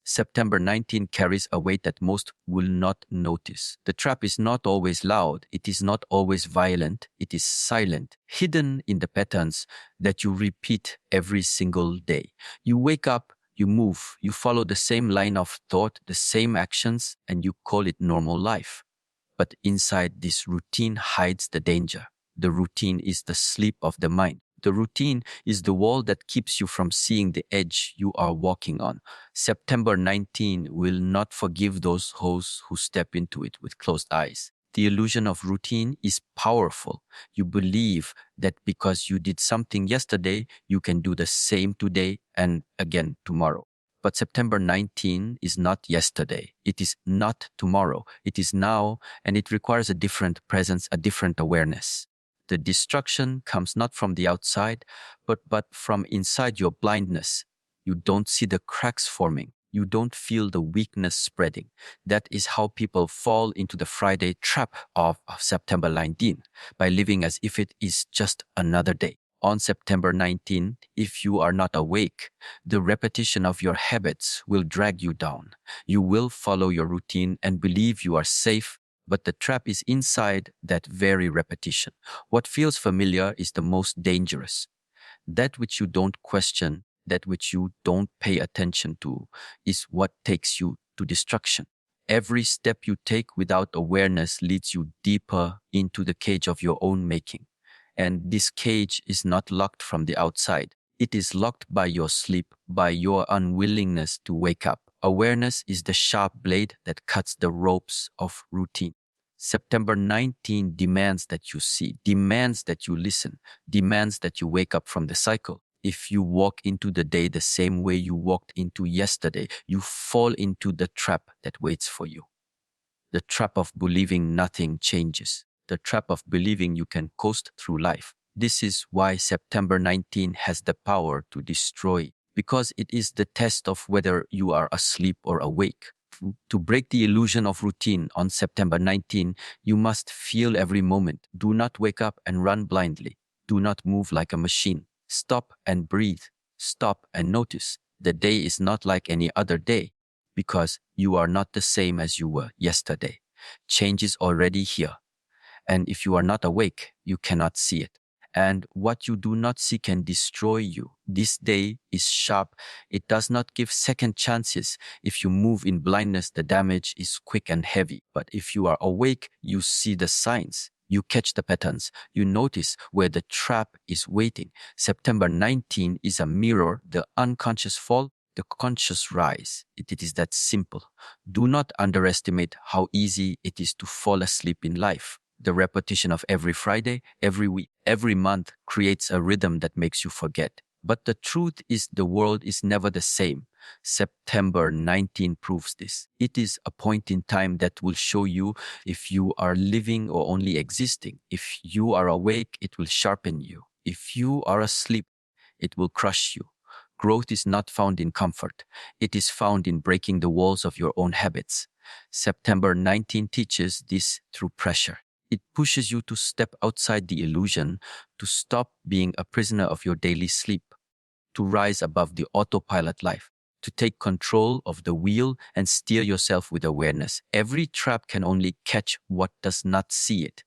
September 19 carries a weight that most will not notice. The trap is not always loud. It is not always violent. It is silent, hidden in the patterns that you repeat every single day. You wake up, you move, you follow the same line of thought, the same actions, and you call it normal life. But inside this routine hides the danger. The routine is the sleep of the mind. The routine is the wall that keeps you from seeing the edge you are walking on. September 19 will not forgive those hosts who step into it with closed eyes. The illusion of routine is powerful. You believe that because you did something yesterday, you can do the same today and again tomorrow. But September 19 is not yesterday. It is not tomorrow. It is now, and it requires a different presence, a different awareness. The destruction comes not from the outside, but from inside your blindness. You don't see the cracks forming. You don't feel the weakness spreading. That is how people fall into the Friday trap of September 19, by living as if it is just another day. On September 19, if you are not awake, the repetition of your habits will drag you down. You will follow your routine and believe you are safe, but the trap is inside that very repetition. What feels familiar is the most dangerous. That which you don't question, that which you don't pay attention to, is what takes you to destruction. Every step you take without awareness leads you deeper into the cage of your own making. And this cage is not locked from the outside. It is locked by your sleep, by your unwillingness to wake up. Awareness is the sharp blade that cuts the ropes of routine. September 19 demands that you see, demands that you listen, demands that you wake up from the cycle. If you walk into the day the same way you walked into yesterday, you fall into the trap that waits for you. The trap of believing nothing changes. The trap of believing you can coast through life. This is why September 19 has the power to destroy, because it is the test of whether you are asleep or awake. To break the illusion of routine on September 19, you must feel every moment. Do not wake up and run blindly. Do not move like a machine. Stop and breathe. Stop and notice. The day is not like any other day, because you are not the same as you were yesterday. Change is already here. And if you are not awake, you cannot see it. And what you do not see can destroy you. This day is sharp. It does not give second chances. If you move in blindness, the damage is quick and heavy. But if you are awake, you see the signs. You catch the patterns. You notice where the trap is waiting. September 19 is a mirror. The unconscious fall, the conscious rise. It is that simple. Do not underestimate how easy it is to fall asleep in life. The repetition of every Friday, every week, every month creates a rhythm that makes you forget. But the truth is the world is never the same. September 19 proves this. It is a point in time that will show you if you are living or only existing. If you are awake, it will sharpen you. If you are asleep, it will crush you. Growth is not found in comfort. It is found in breaking the walls of your own habits. September 19 teaches this through pressure. It pushes you to step outside the illusion, to stop being a prisoner of your daily sleep, to rise above the autopilot life, to take control of the wheel and steer yourself with awareness. Every trap can only catch what does not see it.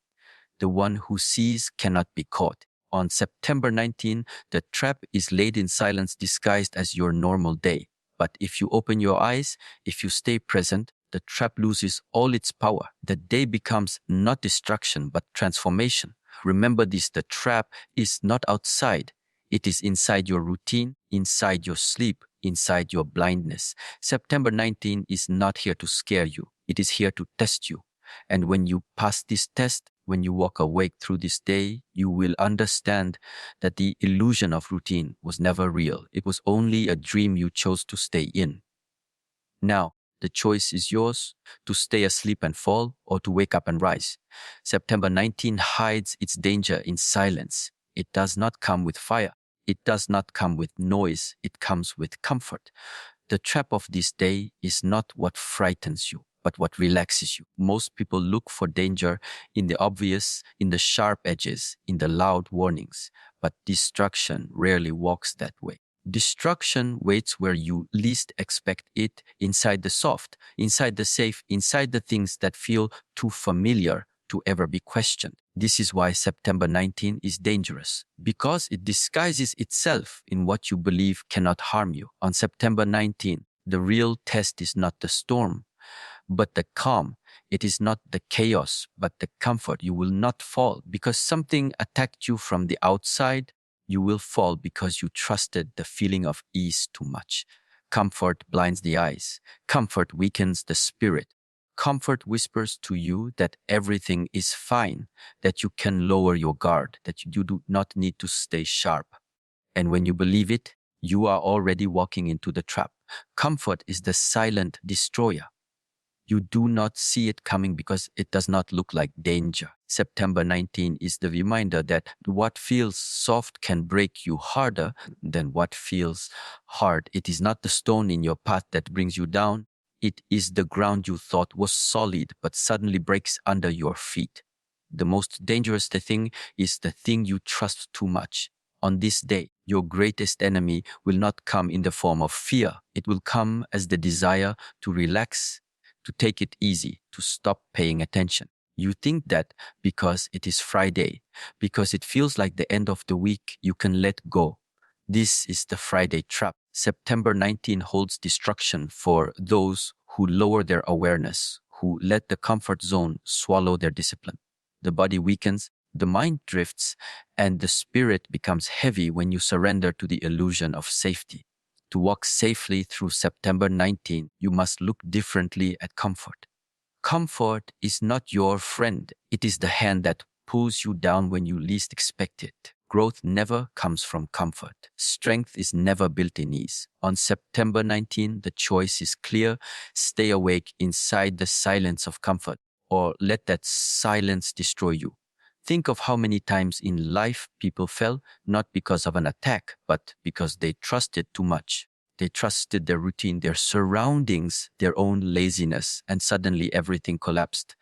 The one who sees cannot be caught. On September 19, the trap is laid in silence, disguised as your normal day. But if you open your eyes, if you stay present, the trap loses all its power. The day becomes not destruction, but transformation. Remember this, the trap is not outside. It is inside your routine, inside your sleep, inside your blindness. September 19 is not here to scare you. It is here to test you. And when you pass this test, when you walk awake through this day, you will understand that the illusion of routine was never real. It was only a dream you chose to stay in. Now, the choice is yours, to stay asleep and fall or to wake up and rise. September 19 hides its danger in silence. It does not come with fire. It does not come with noise. It comes with comfort. The trap of this day is not what frightens you, but what relaxes you. Most people look for danger in the obvious, in the sharp edges, in the loud warnings. But destruction rarely walks that way. Destruction waits where you least expect it, inside the soft, inside the safe, inside the things that feel too familiar to ever be questioned. This is why September 19 is dangerous, because it disguises itself in what you believe cannot harm you. On September 19, the real test is not the storm, but the calm. It is not the chaos, but the comfort. You will not fall because something attacked you from the outside. You will fall because you trusted the feeling of ease too much. Comfort blinds the eyes. Comfort weakens the spirit. Comfort whispers to you that everything is fine, that you can lower your guard, that you do not need to stay sharp. And when you believe it, you are already walking into the trap. Comfort is the silent destroyer. You do not see it coming because it does not look like danger. September 19 is the reminder that what feels soft can break you harder than what feels hard. It is not the stone in your path that brings you down. It is the ground you thought was solid but suddenly breaks under your feet. The most dangerous thing is the thing you trust too much. On this day, your greatest enemy will not come in the form of fear. It will come as the desire to relax, to take it easy, to stop paying attention. You think that because it is Friday, because it feels like the end of the week, you can let go. This is the Friday trap. September 19 holds destruction for those who lower their awareness, who let the comfort zone swallow their discipline. The body weakens, the mind drifts, and the spirit becomes heavy when you surrender to the illusion of safety. To walk safely through September 19, you must look differently at comfort. Comfort is not your friend. It is the hand that pulls you down when you least expect it. Growth never comes from comfort. Strength is never built in ease. On September 19, the choice is clear. Stay awake inside the silence of comfort, or let that silence destroy you. Think of how many times in life people fell, not because of an attack, but because they trusted too much. They trusted their routine, their surroundings, their own laziness, and suddenly everything collapsed.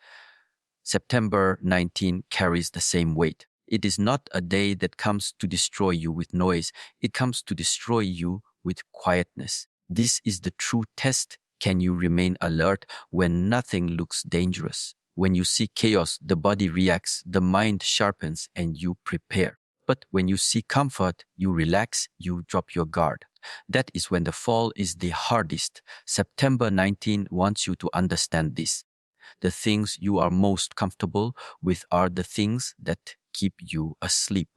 September 19 carries the same weight. It is not a day that comes to destroy you with noise. It comes to destroy you with quietness. This is the true test. Can you remain alert when nothing looks dangerous? When you see chaos, the body reacts, the mind sharpens, and you prepare. But when you see comfort, you relax, you drop your guard. That is when the fall is the hardest. September 19 wants you to understand this. The things you are most comfortable with are the things that keep you asleep.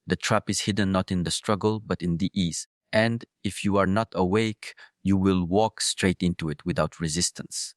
The trap is hidden not in the struggle, but in the ease. And if you are not awake, you will walk straight into it without resistance.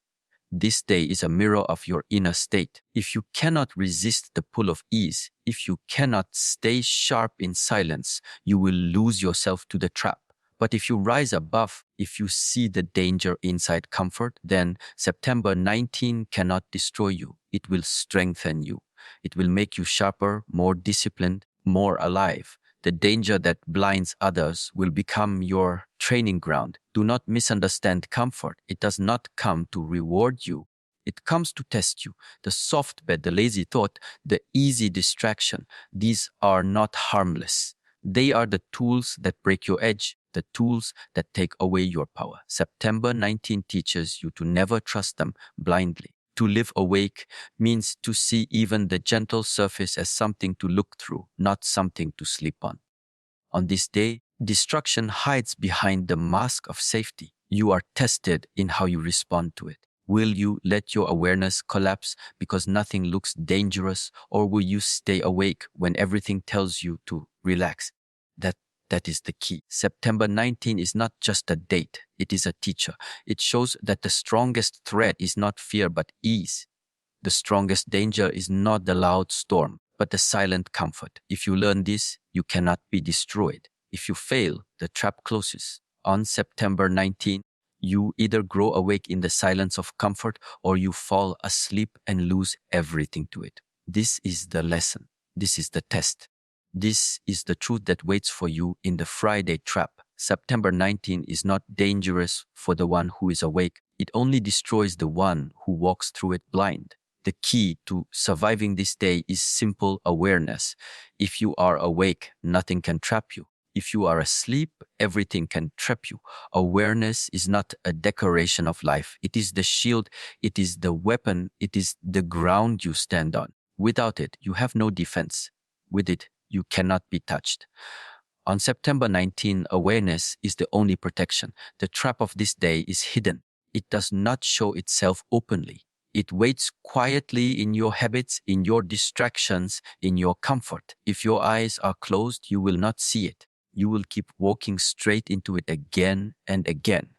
This day is a mirror of your inner state. If you cannot resist the pull of ease, if you cannot stay sharp in silence, you will lose yourself to the trap. But if you rise above, if you see the danger inside comfort, then September 19 cannot destroy you. It will strengthen you. It will make you sharper, more disciplined, more alive. The danger that blinds others will become your training ground. Do not misunderstand comfort. It does not come to reward you. It comes to test you. The soft bed, the lazy thought, the easy distraction, these are not harmless. They are the tools that break your edge, the tools that take away your power. September 19 teaches you to never trust them blindly. To live awake means to see even the gentle surface as something to look through, not something to sleep on. On this day, destruction hides behind the mask of safety. You are tested in how you respond to it. Will you let your awareness collapse because nothing looks dangerous, or will you stay awake when everything tells you to relax? That is the key. September 19 is not just a date, it is a teacher. It shows that the strongest threat is not fear but ease. The strongest danger is not the loud storm, but the silent comfort. If you learn this, you cannot be destroyed. If you fail, the trap closes. On September 19, you either grow awake in the silence of comfort or you fall asleep and lose everything to it. This is the lesson. This is the test. This is the truth that waits for you in the Friday trap. September 19 is not dangerous for the one who is awake. It only destroys the one who walks through it blind. The key to surviving this day is simple awareness. If you are awake, nothing can trap you. If you are asleep, everything can trap you. Awareness is not a decoration of life. It is the shield, it is the weapon, it is the ground you stand on. Without it, you have no defense. With it, you cannot be touched. On September 19, awareness is the only protection. The trap of this day is hidden. It does not show itself openly. It waits quietly in your habits, in your distractions, in your comfort. If your eyes are closed, you will not see it. You will keep walking straight into it again and again.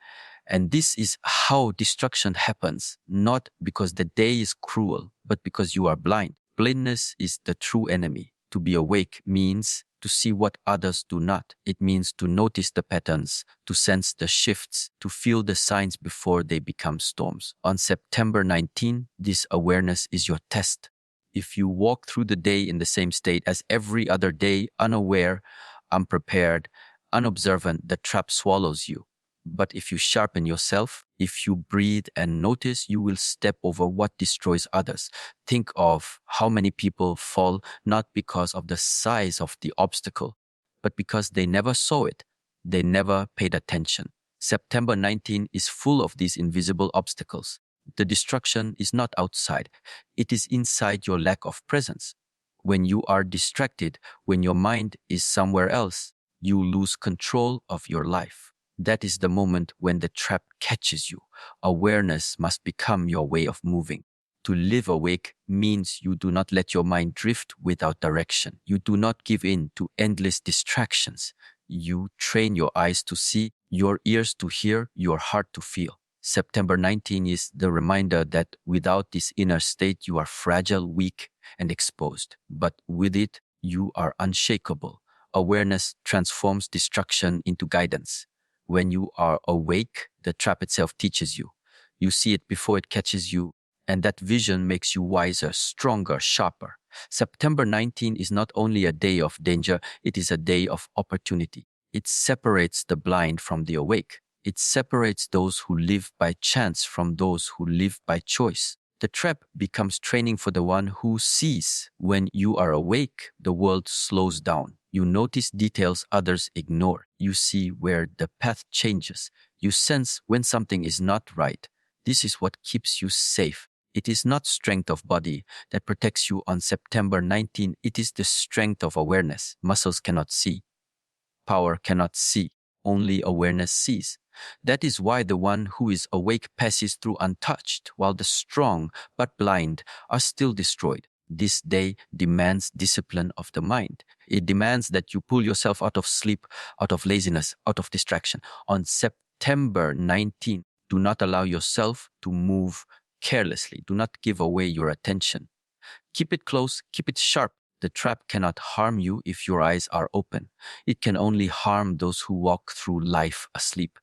And this is how destruction happens, not because the day is cruel, but because you are blind. Blindness is the true enemy. To be awake means to see what others do not. It means to notice the patterns, to sense the shifts, to feel the signs before they become storms. On September 19, this awareness is your test. If you walk through the day in the same state as every other day, unaware, unprepared, unobservant, the trap swallows you. But if you sharpen yourself, if you breathe and notice, you will step over what destroys others. Think of how many people fall not because of the size of the obstacle, but because they never saw it. They never paid attention. September 19 is full of these invisible obstacles. The destruction is not outside. It is inside your lack of presence. When you are distracted, when your mind is somewhere else, you lose control of your life. That is the moment when the trap catches you. Awareness must become your way of moving. To live awake means you do not let your mind drift without direction. You do not give in to endless distractions. You train your eyes to see, your ears to hear, your heart to feel. September 19 is the reminder that without this inner state, you are fragile, weak, and exposed. But with it, you are unshakable. Awareness transforms destruction into guidance. When you are awake, the trap itself teaches you. You see it before it catches you, and that vision makes you wiser, stronger, sharper. September 19 is not only a day of danger, it is a day of opportunity. It separates the blind from the awake. It separates those who live by chance from those who live by choice. The trap becomes training for the one who sees. When you are awake, the world slows down. You notice details others ignore. You see where the path changes. You sense when something is not right. This is what keeps you safe. It is not strength of body that protects you on September 19. It is the strength of awareness. Muscles cannot see. Power cannot see. Only awareness sees. That is why the one who is awake passes through untouched, while the strong but blind are still destroyed. This day demands discipline of the mind. It demands that you pull yourself out of sleep, out of laziness, out of distraction. On September 19, do not allow yourself to move carelessly. Do not give away your attention. Keep it close, keep it sharp. The trap cannot harm you if your eyes are open. It can only harm those who walk through life asleep.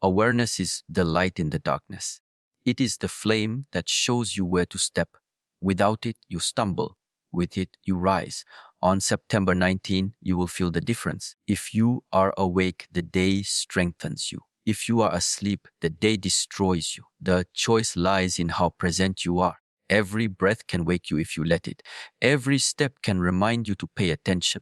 Awareness is the light in the darkness. It is the flame that shows you where to step. Without it, you stumble. With it, you rise. On September 19, you will feel the difference. If you are awake, the day strengthens you. If you are asleep, the day destroys you. The choice lies in how present you are. Every breath can wake you if you let it. Every step can remind you to pay attention.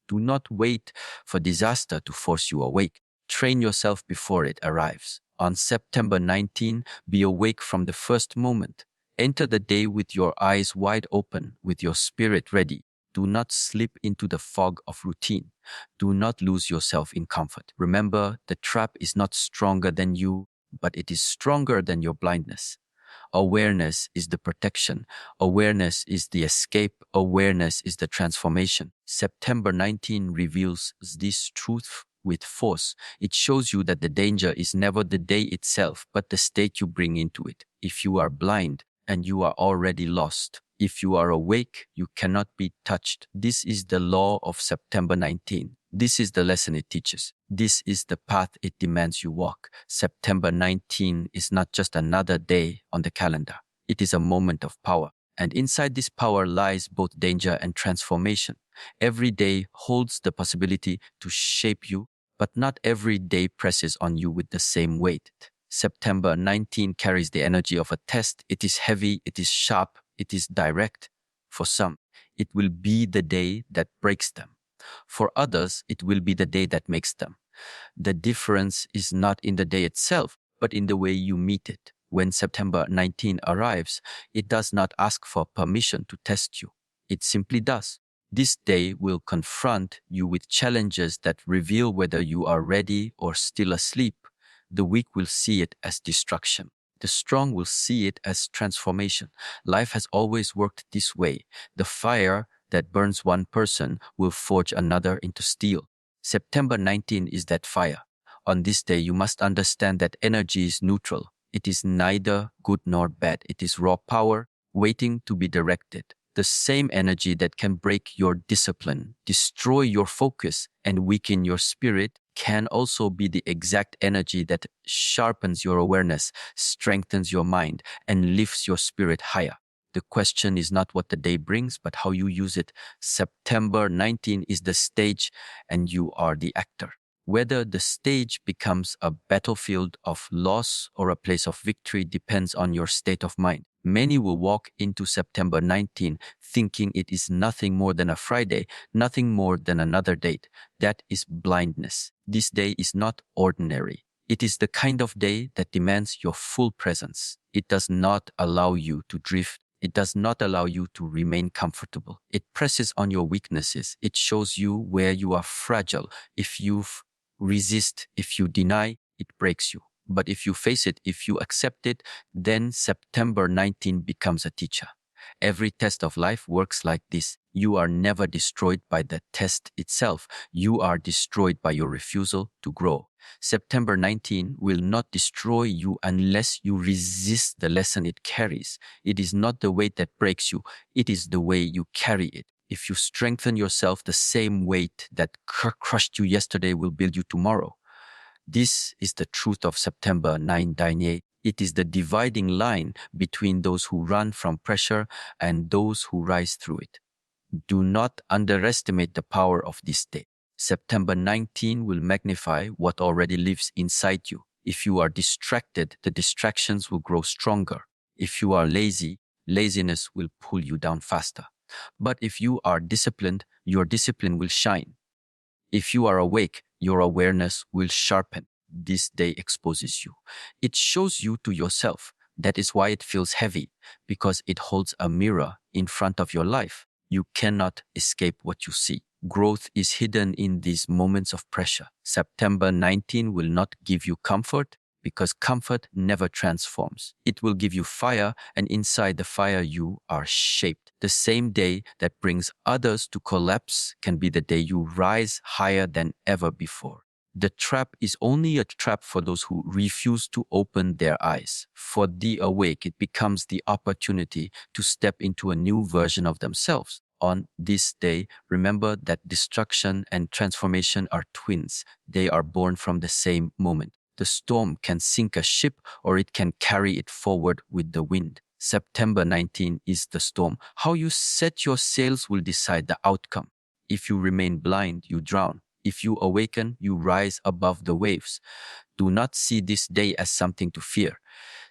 Do not wait for disaster to force you awake. Train yourself before it arrives. On September 19, be awake from the first moment. Enter the day with your eyes wide open, with your spirit ready. Do not slip into the fog of routine. Do not lose yourself in comfort. Remember, the trap is not stronger than you, but it is stronger than your blindness. Awareness is the protection. Awareness is the escape. Awareness is the transformation. September 19 reveals this truth with force. It shows you that the danger is never the day itself, but the state you bring into it. If you are blind and you are already lost, if you are awake, you cannot be touched. This is the law of September 19. This is the lesson it teaches. This is the path it demands you walk. September 19 is not just another day on the calendar. It is a moment of power. And inside this power lies both danger and transformation. Every day holds the possibility to shape you, but not every day presses on you with the same weight. September 19 carries the energy of a test. It is heavy, it is sharp, it is direct. For some, it will be the day that breaks them. For others, it will be the day that makes them. The difference is not in the day itself, but in the way you meet it. When September 19 arrives, it does not ask for permission to test you. It simply does. This day will confront you with challenges that reveal whether you are ready or still asleep. The weak will see it as destruction. The strong will see it as transformation. Life has always worked this way. The fire that burns one person will forge another into steel. September 19 is that fire. On this day, you must understand that energy is neutral. It is neither good nor bad. It is raw power waiting to be directed. The same energy that can break your discipline, destroy your focus, and weaken your spirit can also be the exact energy that sharpens your awareness, strengthens your mind, and lifts your spirit higher. The question is not what the day brings, but how you use it. September 19 is the stage and you are the actor. Whether the stage becomes a battlefield of loss or a place of victory depends on your state of mind. Many will walk into September 19 thinking it is nothing more than a Friday, nothing more than another date. That is blindness. This day is not ordinary. It is the kind of day that demands your full presence. It does not allow you to drift. It does not allow you to remain comfortable. It presses on your weaknesses. It shows you where you are fragile. If you resist, if you deny, it breaks you. But if you face it, if you accept it, then September 19 becomes a teacher. Every test of life works like this. You are never destroyed by the test itself. You are destroyed by your refusal to grow. September 19 will not destroy you unless you resist the lesson it carries. It is not the weight that breaks you. It is the way you carry it. If you strengthen yourself, the same weight that crushed you yesterday will build you tomorrow. This is the truth of September 9 Daniel. It is the dividing line between those who run from pressure and those who rise through it. Do not underestimate the power of this day. September 19 will magnify what already lives inside you. If you are distracted, the distractions will grow stronger. If you are lazy, laziness will pull you down faster. But if you are disciplined, your discipline will shine. If you are awake, your awareness will sharpen. This day exposes you. It shows you to yourself. That is why it feels heavy, because it holds a mirror in front of your life. You cannot escape what you see. Growth is hidden in these moments of pressure. September 19 will not give you comfort, because comfort never transforms. It will give you fire, and inside the fire you are shaped. The same day that brings others to collapse can be the day you rise higher than ever before. The trap is only a trap for those who refuse to open their eyes. For the awake, it becomes the opportunity to step into a new version of themselves. On this day, remember that destruction and transformation are twins. They are born from the same moment. The storm can sink a ship or it can carry it forward with the wind. September 19 is the storm. How you set your sails will decide the outcome. If you remain blind, you drown. If you awaken, you rise above the waves. Do not see this day as something to fear.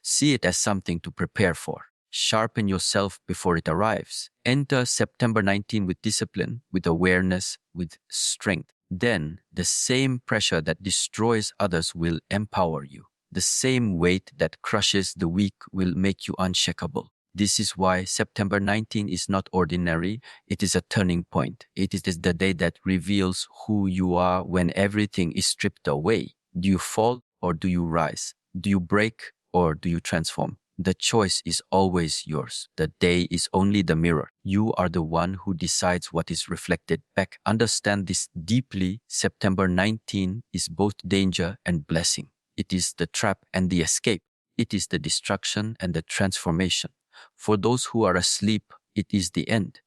See it as something to prepare for. Sharpen yourself before it arrives. Enter September 19 with discipline, with awareness, with strength. Then the same pressure that destroys others will empower you. The same weight that crushes the weak will make you unshakable. This is why September 19 is not ordinary. It is a turning point. It is the day that reveals who you are when everything is stripped away. Do you fall or do you rise? Do you break or do you transform? The choice is always yours. The day is only the mirror. You are the one who decides what is reflected back. Understand this deeply. September 19 is both danger and blessing. It is the trap and the escape. It is the destruction and the transformation. For those who are asleep, it is the end.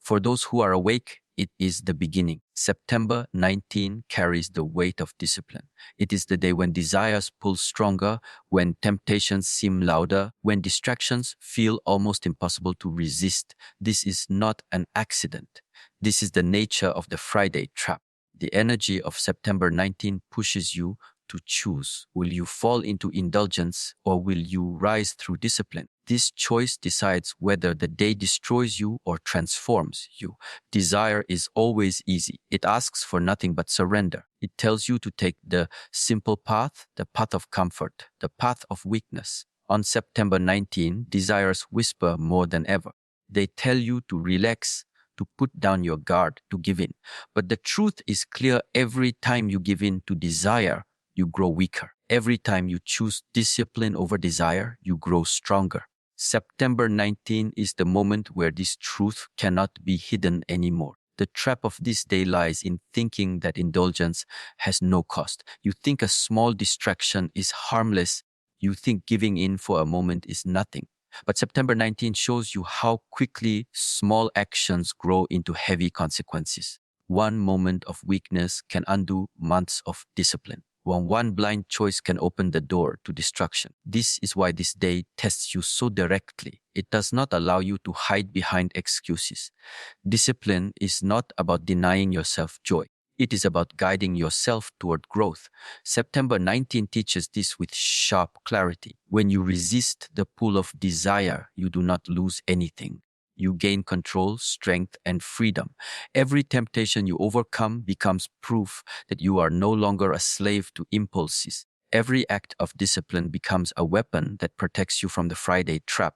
For those who are awake, it is the beginning. September 19 carries the weight of discipline. It is the day when desires pull stronger, when temptations seem louder, when distractions feel almost impossible to resist. This is not an accident. This is the nature of the Friday trap. The energy of September 19 pushes you to choose. Will you fall into indulgence or will you rise through discipline? This choice decides whether the day destroys you or transforms you. Desire is always easy. It asks for nothing but surrender. It tells you to take the simple path, the path of comfort, the path of weakness. On September 19, desires whisper more than ever. They tell you to relax, to put down your guard, to give in. But the truth is clear: every time you give in to desire, you grow weaker. Every time you choose discipline over desire, you grow stronger. September 19 is the moment where this truth cannot be hidden anymore. The trap of this day lies in thinking that indulgence has no cost. You think a small distraction is harmless. You think giving in for a moment is nothing. But September 19 shows you how quickly small actions grow into heavy consequences. One moment of weakness can undo months of discipline. One blind choice can open the door to destruction. This is why this day tests you so directly. It does not allow you to hide behind excuses. Discipline is not about denying yourself joy. It is about guiding yourself toward growth. September 19 teaches this with sharp clarity. When you resist the pull of desire, you do not lose anything. You gain control, strength, and freedom. Every temptation you overcome becomes proof that you are no longer a slave to impulses. Every act of discipline becomes a weapon that protects you from the Friday trap.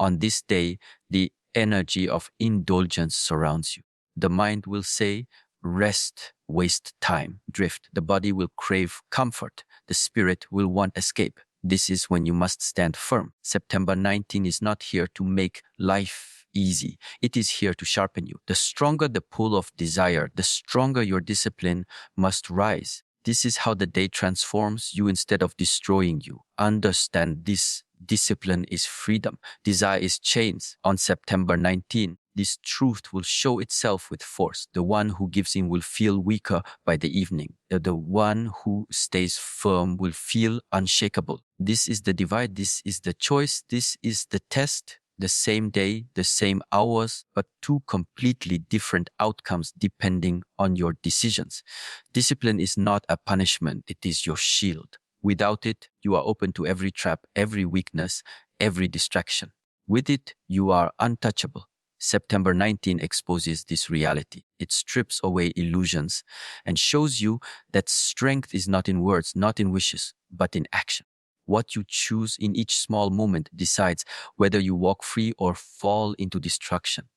On this day, the energy of indulgence surrounds you. The mind will say, rest, waste time, drift. The body will crave comfort. The spirit will want escape. This is when you must stand firm. September 19 is not here to make life easy. It is here to sharpen you. The stronger the pull of desire, the stronger your discipline must rise. This is how the day transforms you instead of destroying you. Understand this. Discipline is freedom. Desire is chains. On September 19, this truth will show itself with force. The one who gives in will feel weaker by the evening. The one who stays firm will feel unshakable. This is the divide. This is the choice. This is the test. The same day, the same hours, but two completely different outcomes depending on your decisions. Discipline is not a punishment. It is your shield. Without it, you are open to every trap, every weakness, every distraction. With it, you are untouchable. September 19 exposes this reality. It strips away illusions and shows you that strength is not in words, not in wishes, but in action. What you choose in each small moment decides whether you walk free or fall into destruction.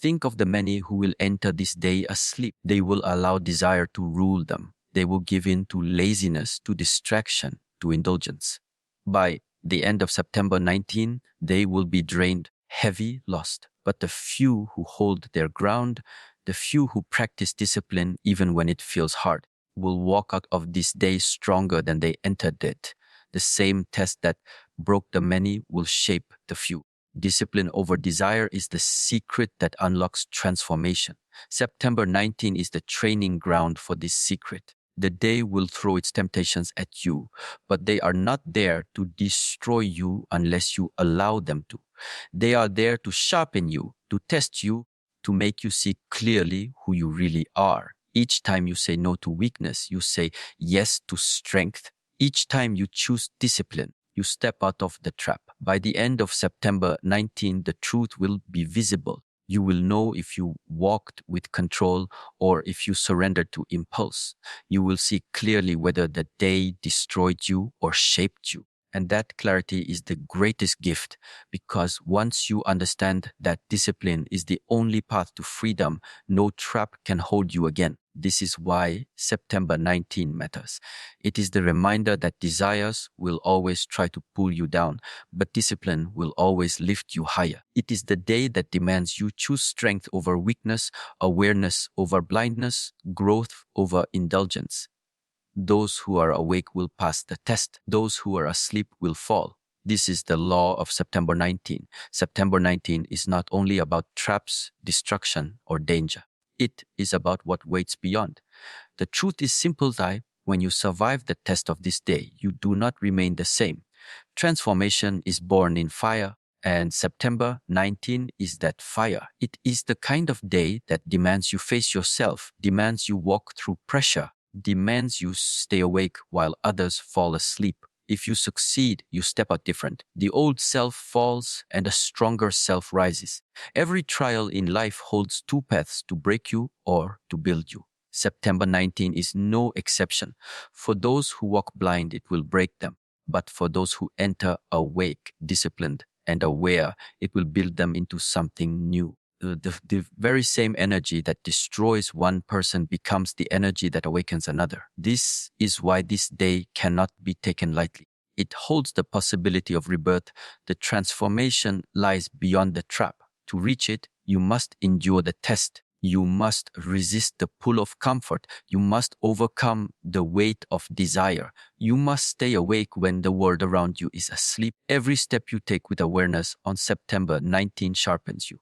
Think of the many who will enter this day asleep. They will allow desire to rule them. They will give in to laziness, to distraction, to indulgence. By the end of September 19, they will be drained, heavy, lost. But the few who hold their ground, the few who practice discipline even when it feels hard, will walk out of this day stronger than they entered it. The same test that broke the many will shape the few. Discipline over desire is the secret that unlocks transformation. September 19 is the training ground for this secret. The day will throw its temptations at you, but they are not there to destroy you unless you allow them to. They are there to sharpen you, to test you, to make you see clearly who you really are. Each time you say no to weakness, you say yes to strength. Each time you choose discipline, you step out of the trap. By the end of September 19, the truth will be visible. You will know if you walked with control or if you surrendered to impulse. You will see clearly whether the day destroyed you or shaped you. And that clarity is the greatest gift, because once you understand that discipline is the only path to freedom, no trap can hold you again. This is why September 19 matters. It is the reminder that desires will always try to pull you down, but discipline will always lift you higher. It is the day that demands you choose strength over weakness, awareness over blindness, growth over indulgence. Those who are awake will pass the test. Those who are asleep will fall. This is the law of September 19. September 19 is not only about traps, destruction, or danger. It is about what waits beyond. The truth is simple, Zai. When you survive the test of this day, you do not remain the same. Transformation is born in fire, and September 19 is that fire. It is the kind of day that demands you face yourself, demands you walk through pressure, demands you stay awake while others fall asleep. If you succeed, you step out different. The old self falls and a stronger self rises. Every trial in life holds two paths: to break you or to build you. September 19 is no exception. For those who walk blind, it will break them. But for those who enter awake, disciplined, and aware, it will build them into something new. The very same energy that destroys one person becomes the energy that awakens another. This is why this day cannot be taken lightly. It holds the possibility of rebirth. The transformation lies beyond the trap. To reach it, you must endure the test. You must resist the pull of comfort. You must overcome the weight of desire. You must stay awake when the world around you is asleep. Every step you take with awareness on September 19 sharpens you.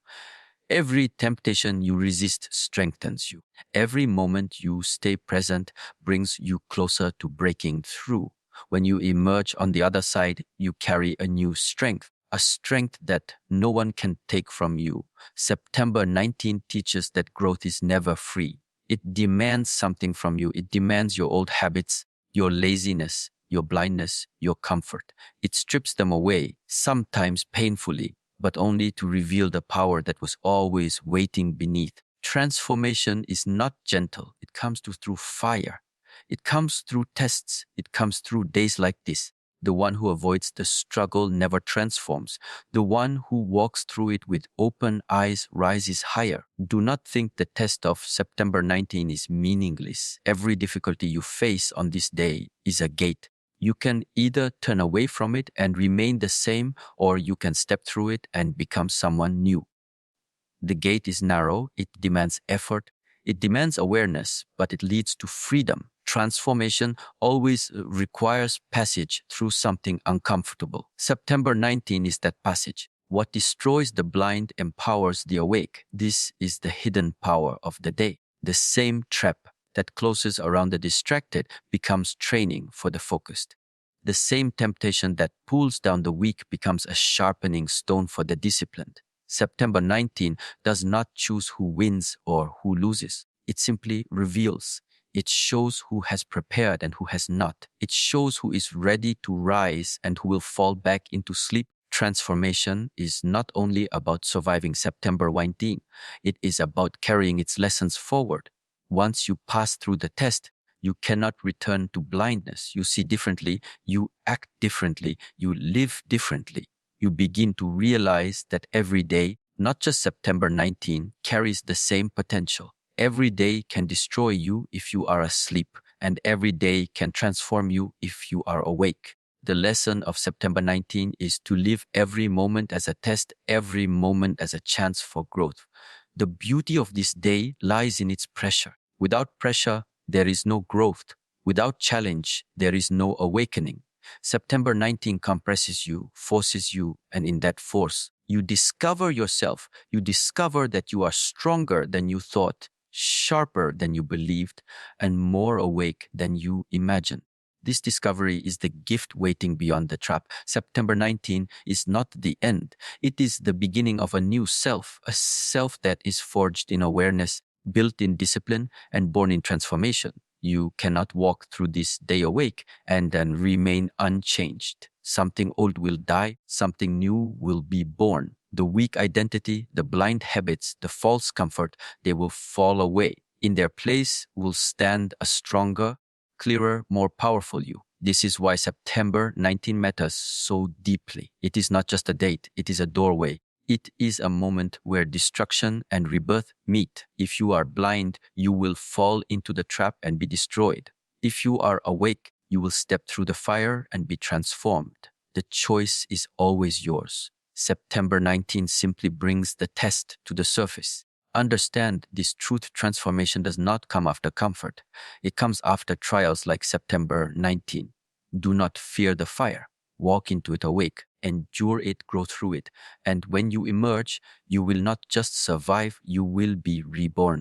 Every temptation you resist strengthens you. Every moment you stay present brings you closer to breaking through. When you emerge on the other side, you carry a new strength, a strength that no one can take from you. September 19 teaches that growth is never free. It demands something from you. It demands your old habits, your laziness, your blindness, your comfort. It strips them away, sometimes painfully, but only to reveal the power that was always waiting beneath. Transformation is not gentle. It comes through fire. It comes through tests. It comes through days like this. The one who avoids the struggle never transforms. The one who walks through it with open eyes rises higher. Do not think the test of September 19 is meaningless. Every difficulty you face on this day is a gate. You can either turn away from it and remain the same, or you can step through it and become someone new. The gate is narrow, it demands effort, it demands awareness, but it leads to freedom. Transformation always requires passage through something uncomfortable. September 19 is that passage. What destroys the blind empowers the awake. This is the hidden power of the day. The same trap that closes around the distracted becomes training for the focused. The same temptation that pulls down the weak becomes a sharpening stone for the disciplined. September 19 does not choose who wins or who loses. It simply reveals. It shows who has prepared and who has not. It shows who is ready to rise and who will fall back into sleep. Transformation is not only about surviving September 19, it is about carrying its lessons forward. Once you pass through the test, you cannot return to blindness. You see differently, you act differently, you live differently. You begin to realize that every day, not just September 19, carries the same potential. Every day can destroy you if you are asleep, and every day can transform you if you are awake. The lesson of September 19 is to live every moment as a test, every moment as a chance for growth. The beauty of this day lies in its pressure. Without pressure, there is no growth. Without challenge, there is no awakening. September 19 compresses you, forces you, and in that force, you discover yourself. You discover that you are stronger than you thought, sharper than you believed, and more awake than you imagined. This discovery is the gift waiting beyond the trap. September 19 is not the end. It is the beginning of a new self, a self that is forged in awareness, built in discipline, and born in transformation. You cannot walk through this day awake and then remain unchanged. Something old will die, something new will be born. The weak identity, the blind habits, the false comfort, they will fall away. In their place will stand a stronger, clearer, more powerful you. This is why September 19 matters so deeply. It is not just a date, it is a doorway. It is a moment where destruction and rebirth meet. If you are blind, you will fall into the trap and be destroyed. If you are awake, you will step through the fire and be transformed. The choice is always yours. September 19 simply brings the test to the surface. Understand this truth: transformation does not come after comfort. It comes after trials like September 19. Do not fear the fire. Walk into it awake. Endure it, grow through it. And when you emerge, you will not just survive, you will be reborn.